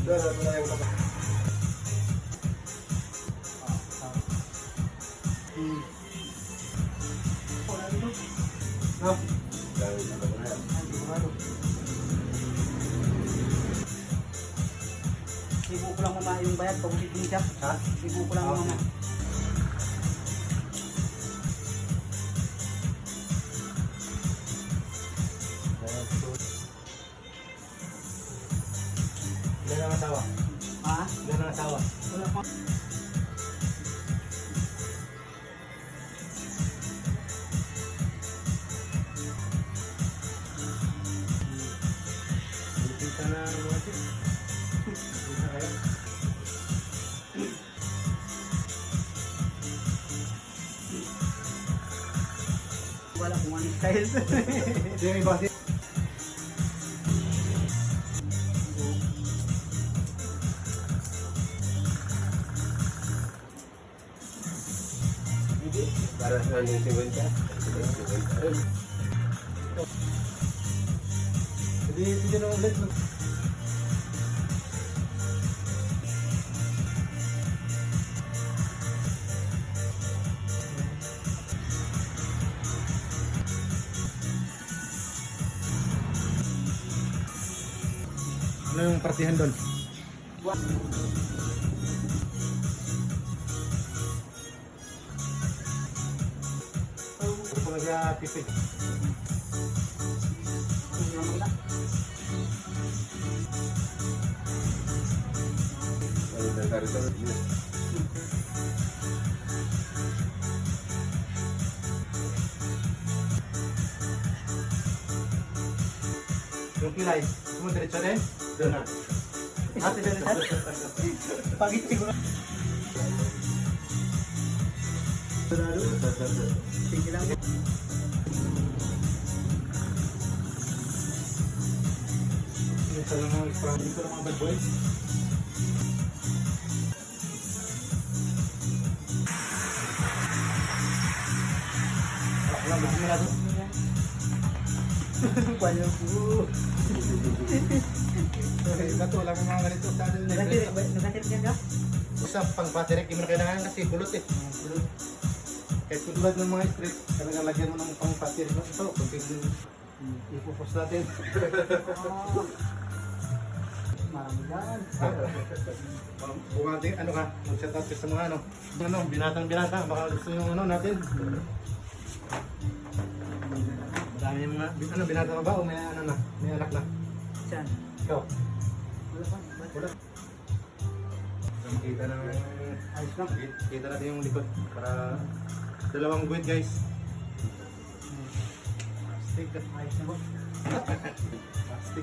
Doon na yung kapa. No? Dahil na ba na yan? Ibu ko lang mama yung bayad pag ulit yung jack. Ha? Ibu ko lang mama. Ilan ang asawa? Ha? Ilan ang asawa? Wala pa. Kita na mga ito. Kita kayo. Wala kung ano yung style. Ito yung iba kasi. Para sa yung 50. Hindi na ulit. Ano yung partihan doon? Ano po nag-pipid? Yung kilay, sumudiretso din? Doon na. Ate na rin. Pagit siguro. Sige lang. Ito lang mga explain dito ng mga bad boys. Wala, gusto mo na doon. Wala po. Bato, wala mga ganito. Nagkatirik ka? Isa pang battery, hindi mo na kailangan kasi kulot eh. Kahit tulad ng mga street, talagang lagyan mo ng pang battery. Ito, config din. Ipupos natin. Marami yan. Kung ating ano ka, mag-set up sa mga ano, binatang-binatang, baka gusto yung ano natin. Madami yung mga, ano, binatang ka ba o may ano na, may anak na? Saan? Ikaw? Wala pa. Wala. So, makita na, Ayos lang. kita natin yung likod para dalawang guhit guys. Plastic. Ayos na ba? Plastic.